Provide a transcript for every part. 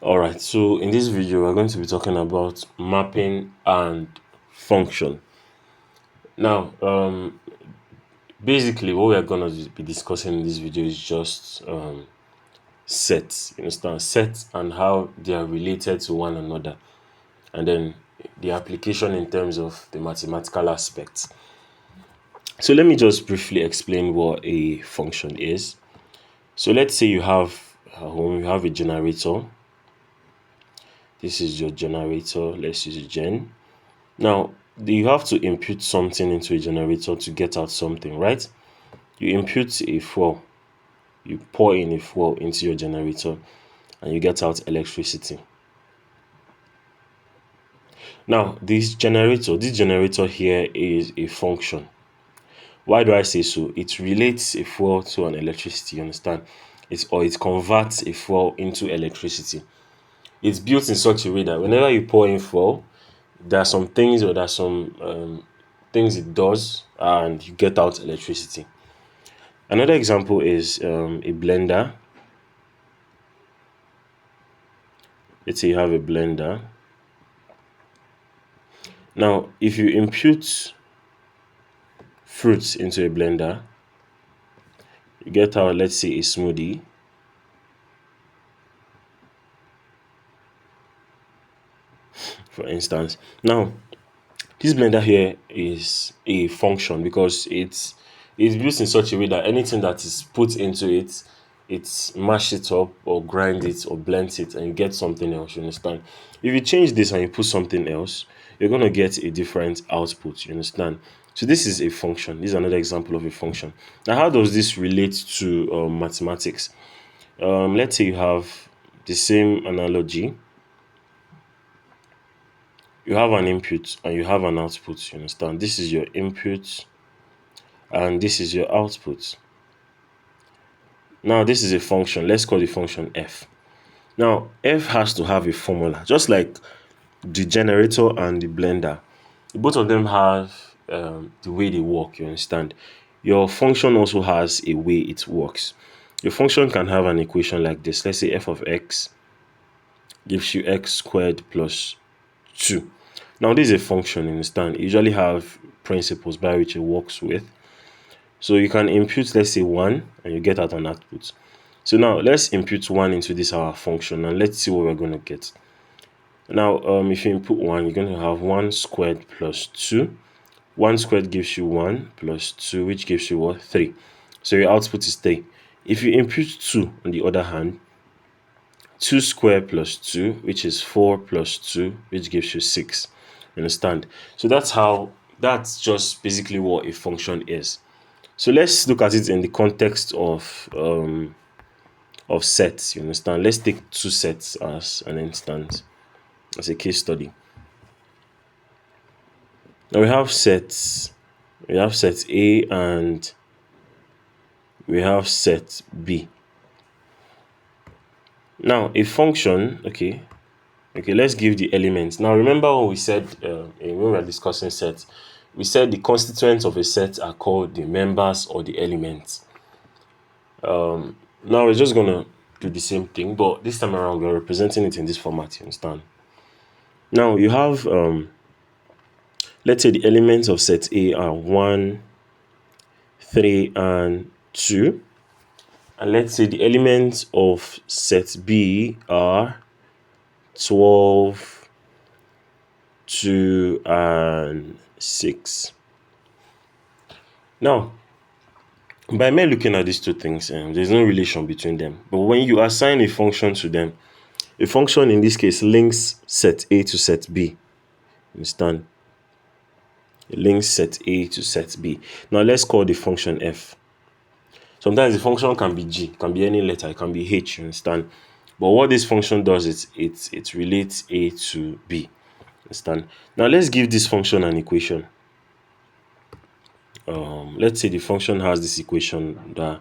Alright, so in this video we're going to be talking about mapping and function. Now, basically what we're going to be discussing in this video is just sets, you understand, sets and how they are related to one another, and then the application in terms of the mathematical aspects. So let me just briefly explain what a function is. So let's say you have a generator. This is your generator. Let's use a gen. Now, you have to input something into a generator to get out something, right? You input a fuel, you pour in a fuel into your generator, and you get out electricity. Now, this generator here is a function. Why do I say so? It relates a fuel to an electricity, you understand? It converts a fuel into electricity. It's built in such a way that whenever you pour in fuel, there are some things things it does, and you get out electricity. Another example is a blender. Let's say you have a blender. Now, if you input fruits into a blender, you get out, let's say, a smoothie. For instance, now this blender here is a function because it's built in such a way that anything that is put into it, it mash it up or grind it or blend it and you get something else, you understand? If you change this and you put something else, you're going to get a different output, you understand? So this is a function. This is another example of a function. Now, how does this relate to mathematics? Let's say you have the same analogy. You have an input and you have an output, you understand? This is your input and this is your output. Now, this is a function. Let's call the function f. Now, f has to have a formula, just like the generator and the blender. Both of them have the way they work, you understand? Your function also has a way it works. Your function can have an equation like this. Let's say f of x gives you x squared plus 2. Now, this is a function, you understand? You usually have principles by which it works with. So you can input, let's say, 1, and you get out an output. So now, let's input 1 into this our function, and let's see what we're going to get. Now, if you input 1, you're going to have 1 squared plus 2. 1 squared gives you 1 plus 2, which gives you what? 3. So your output is 3. If you input 2, on the other hand, 2 squared plus 2, which is 4 plus 2, which gives you 6. You understand? So that's just basically what a function is. So let's look at it in the context of sets, you understand? Let's take 2 sets as an instance, as a case study. Now we have sets A and we have set B. Now a function, okay, let's give the elements. Now remember when we said when we were discussing sets, we said the constituents of a set are called the members or the elements. Now we're just gonna do the same thing, but this time around we're representing it in this format, you understand? Now you have let's say the elements of set A are 1, 3, and 2. And let's say the elements of set B are 12, 2, and 6. Now, by me looking at these two things, there's no relation between them. But when you assign a function to them, a function in this case links set A to set B. Understand? It links set A to set B. Now let's call the function f. Sometimes the function can be g, it can be any letter, it can be h, you understand? But what this function does is it relates A to B. Understand? Now let's give this function an equation. Let's say the function has this equation that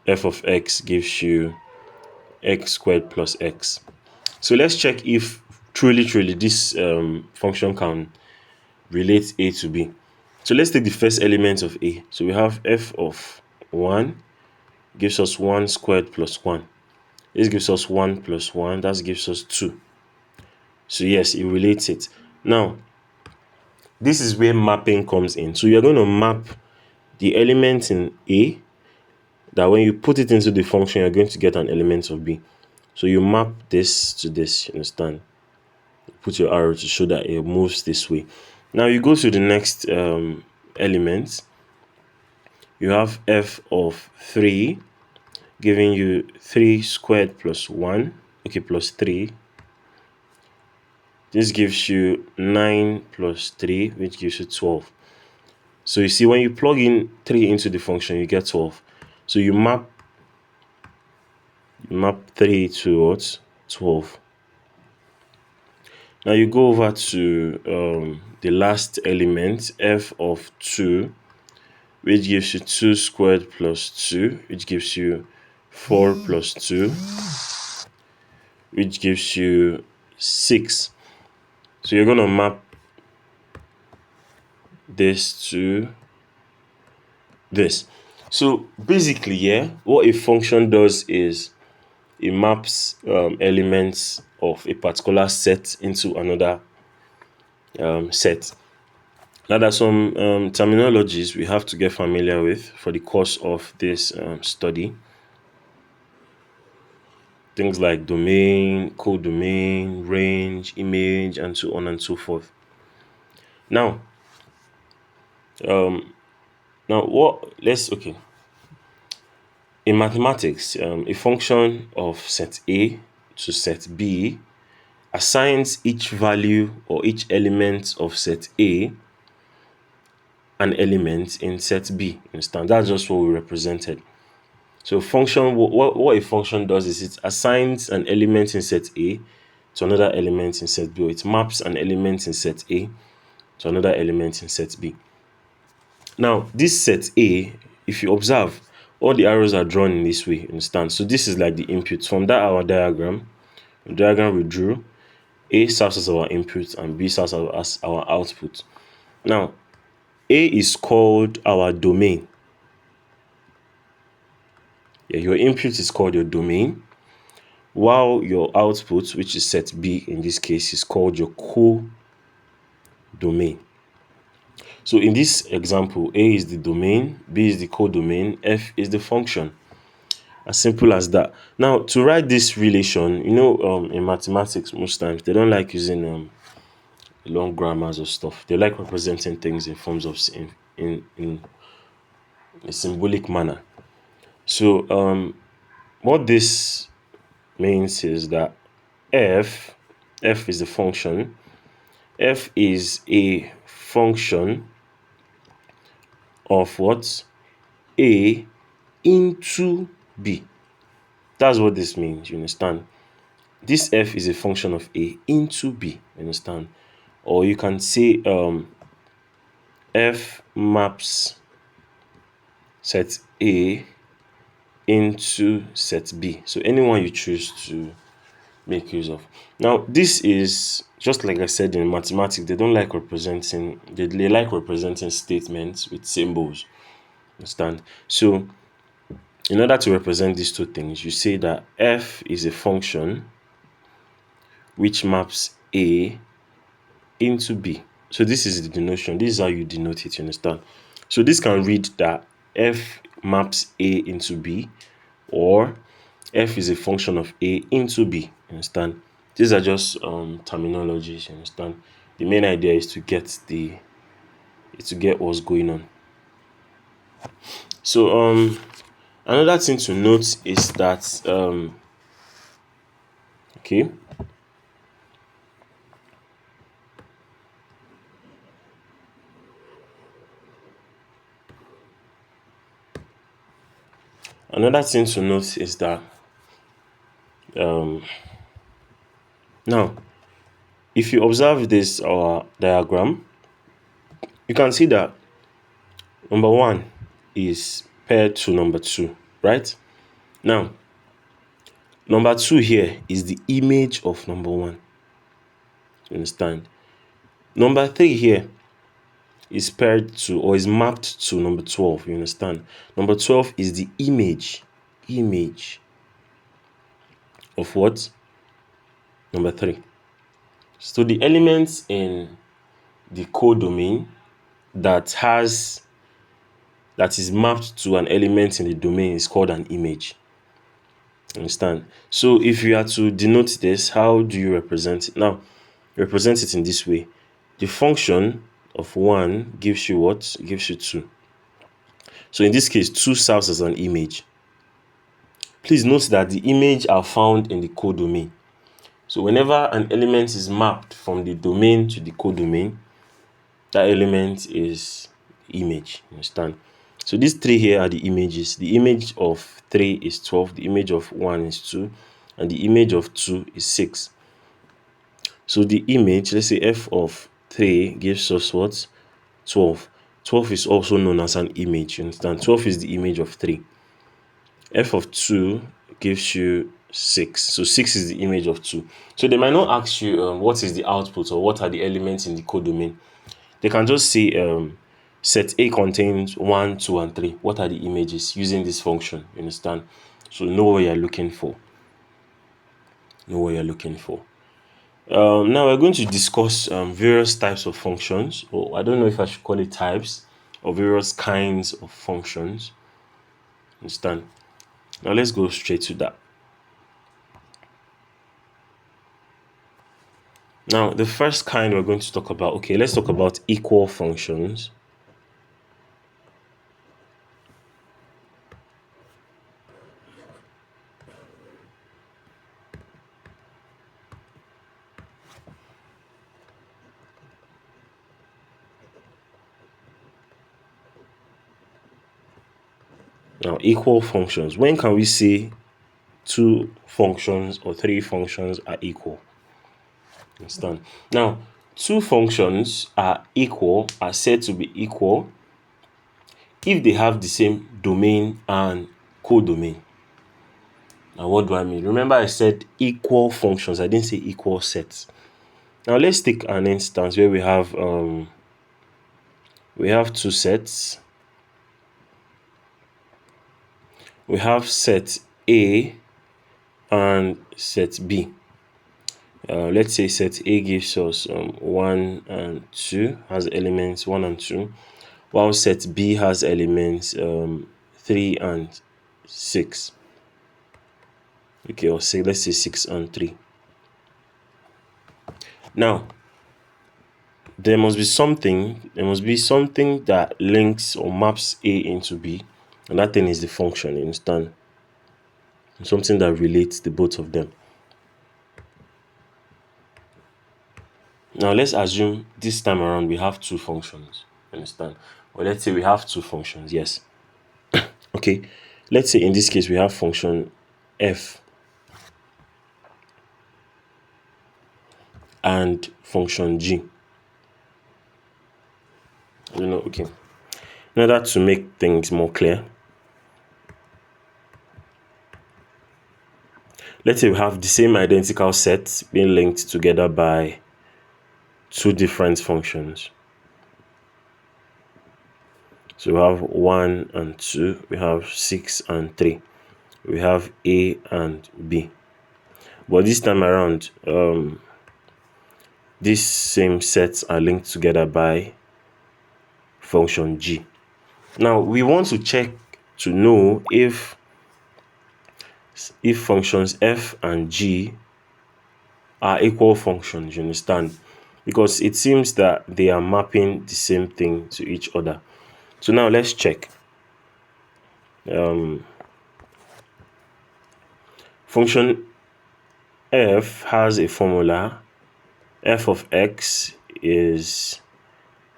f of x gives you x squared plus x. So let's check if truly this function can relate A to B. So let's take the first element of A. So we have f of 1 gives us 1 squared plus 1. This gives us 1 plus 1. That gives us 2. So yes, it relates it. Now, this is where mapping comes in. So you're going to map the element in A, that when you put it into the function, you're going to get an element of B. So you map this to this, you understand? Put your arrow to show that it moves this way. Now you go to the next element. You have f of 3, giving you 3 squared plus 1, okay, plus 3. This gives you 9 plus 3, which gives you 12. So you see, when you plug in 3 into the function, you get 12. So you map 3 to what? 12. Now you go over to the last element, f of 2, which gives you 2 squared plus 2, which gives you 4 plus 2, which gives you 6. So you're going to map this to this. So basically, yeah, what a function does is it maps elements of a particular set into another set. Now, there's some terminologies we have to get familiar with for the course of this study. Things like domain, codomain, range, image, and so on and so forth. Now, okay. In mathematics, a function of set A to set B assigns each value or each element of set A an element in set B. Understand? That's just what we represented. So function, what a function does is it assigns an element in set A to another element in set B, or it maps an element in set A to another element in set B. Now, this set A, if you observe, all the arrows are drawn in this way, understand? So this is like the input. From that, our diagram, the diagram we drew, A serves as our input and B serves as our output. Now, A is called our domain. Yeah, your input is called your domain, while your output, which is set B in this case, is called your codomain. So in this example, A is the domain, B is the codomain, F is the function. As simple as that. Now, to write this relation, in mathematics, most times they don't like using long grammars or stuff. They like representing things in forms of in a symbolic manner. So what this means is that f is the function. F is a function of what? A into B. That's what this means, you understand? This f is a function of A into B, you understand? Or you can say f maps set A into set B. So anyone you choose to make use of. Now, this is just like I said in mathematics, they like representing statements with symbols. Understand? So in order to represent these two things, you say that f is a function which maps A into B. So this is the denotation. This is how you denote it, you understand? So this can read that f maps A into B, or f is a function of A into B. You understand? These are just terminologies, you understand? The main idea is to get what's going on. So another thing to note is that okay. Another thing to note is that now, if you observe this diagram, you can see that number 1 is paired to number 2, right? Now, number 2 here is the image of number 1. You understand? Number 3 here is paired to, or is mapped to, number 12. You understand? Number 12 is the image. of what? Number 3. So the elements in the codomain that is mapped to an element in the domain is called an image. Understand? So if you are to denote this, how do you represent it? Now, represent it in this way. The function of 1 gives you what? It gives you 2. So in this case, 2 serves as an image. Please note that the image are found in the codomain. So whenever an element is mapped from the domain to the codomain, that element is image. You understand? So these 3 here are the images. The image of 3 is 12, the image of 1 is 2, and the image of 2 is 6. So the image, let's say f of 3 gives us what? 12. 12 is also known as an image. You understand? 12 is the image of 3. F of 2 gives you 6. So 6 is the image of 2. So they might not ask you what is the output or what are the elements in the codomain. They can just say set A contains 1, 2, and 3. What are the images using this function? You understand? So know what you're looking for. Know what you're looking for. Now we're going to discuss various types of functions, or I don't know if I should call it types, or various kinds of functions. Understand? Now let's go straight to that. Now the first kind we're going to talk about, okay, let's talk about equal functions. Now, equal functions. When can we say 2 functions or 3 functions are equal? Understand? Now, 2 functions are said to be equal if they have the same domain and codomain. Now, what do I mean? Remember I said equal functions. I didn't say equal sets. Now, let's take an instance where we have 2 sets. We have set A and set B. Let's say set A gives us 1 and 2, has elements 1 and 2, while set B has elements 3 and 6. Okay, or say let's say 6 and 3. Now, there must be something that links or maps A into B, and that thing is the function. You understand? Something that relates the both of them. Now let's assume this time around we have 2 functions. Understand? Or let's say we have 2 functions. Yes. Okay. Let's say in this case we have function f and function g. I don't know. Okay. In order to make things more clear, let's say we have the same identical sets being linked together by 2 different functions. So we have 1 and 2, we have 6 and 3, we have A and B. But this time around, these same sets are linked together by function g. Now we want to check to know if functions f and g are equal functions, you understand? Because it seems that they are mapping the same thing to each other. So now let's check. Function f has a formula. F of x is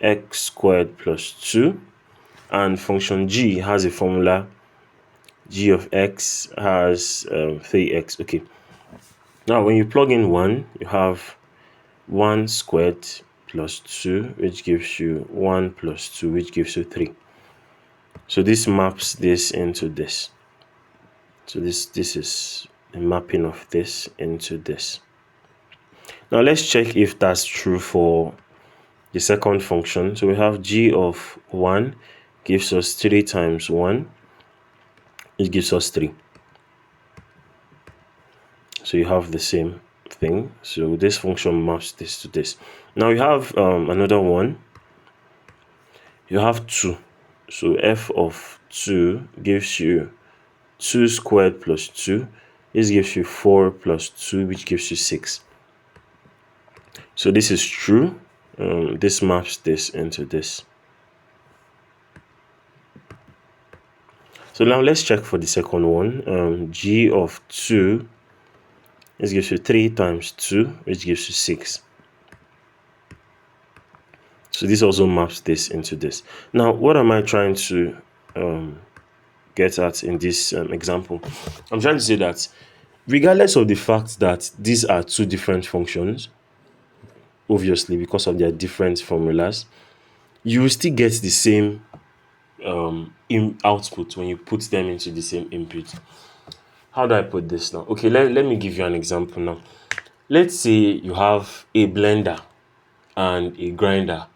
x squared plus 2, and function g has a formula. G of x has 3x. Okay. Now when you plug in 1, you have 1 squared plus 2, which gives you 1 plus 2, which gives you 3. So this maps this into this. So this is a mapping of this into this. Now let's check if that's true for the second function. So we have g of 1 gives us 3 times 1, it gives us 3. So you have the same thing. So this function maps this to this. Now you have another one. You have 2. So f of 2 gives you 2 squared plus 2. This gives you 4 plus 2, which gives you 6. So this is true. This maps this into this. So now let's check for the second one. G of 2. This gives you 3 times 2, which gives you 6. So this also maps this into this. Now, what am I trying to get at in this example? I'm trying to say that regardless of the fact that these are 2 different functions, obviously because of their different formulas, you will still get the same output when you put them into the same input. How do I put this now? Okay, let me give you an example now. Let's say you have a blender and a grinder.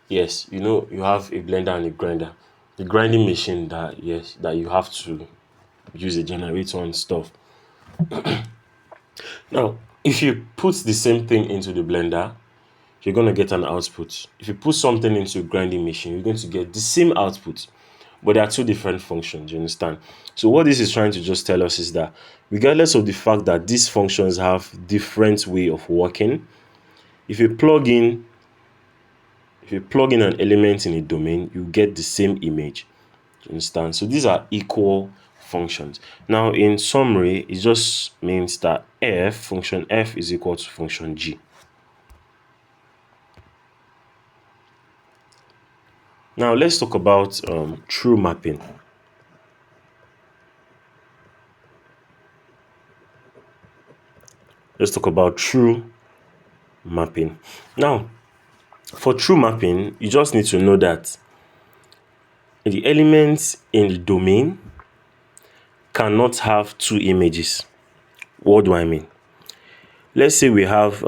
Yes, you know, you have a blender and a grinder. The grinding machine that you have to use a generator and stuff. Now, if you put the same thing into the blender, you're going to get an output. If you put something into a grinding machine, you're going to get the same output. But there are 2 different functions, you understand? So what this is trying to just tell us is that regardless of the fact that these functions have different way of working, if you plug in an element in a domain, you get the same image. You understand? So these are equal functions. Now in summary, it just means that function f is equal to function g. Now let's talk about true mapping. Let's talk about true mapping. Now, for true mapping, you just need to know that the elements in the domain cannot have 2 images. What do I mean? Let's say we have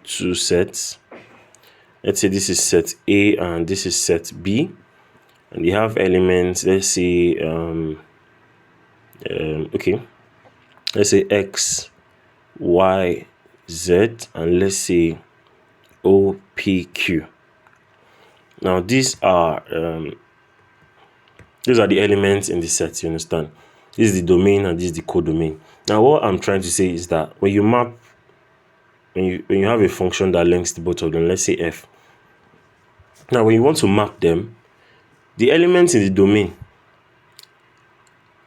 2 sets. Let's say this is set A and this is set B, and we have elements. Let's say okay, let's say X, Y, Z, and let's say O, P, Q. Now these are the elements in the set. You understand? This is the domain and this is the codomain. Now what I'm trying to say is that when you map, when you have a function that links the both of them, let's say f. Now when you want to map them, the elements in the domain,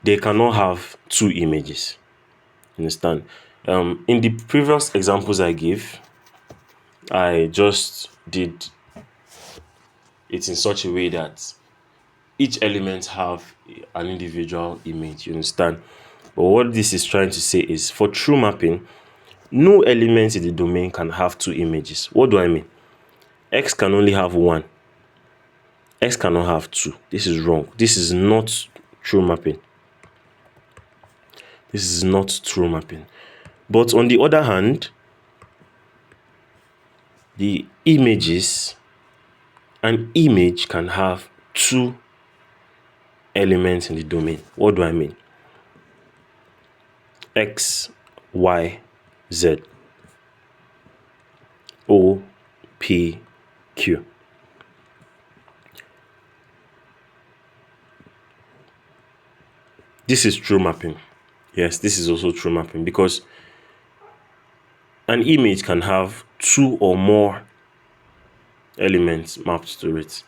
they cannot have 2 images. You understand? In the previous examples I gave, I just did it in such a way that each element have an individual image. You understand? But what this is trying to say is, for true mapping, no element in the domain can have 2 images. What do I mean? X can only have 1. X cannot have 2. This is wrong. This is not true mapping. This is not true mapping. But on the other hand, the images, an image can have 2 elements in the domain. What do I mean? X, Y, Z, O, P, Q. This is true mapping. Yes, this is also true mapping, because an image can have 2 or more elements mapped to it.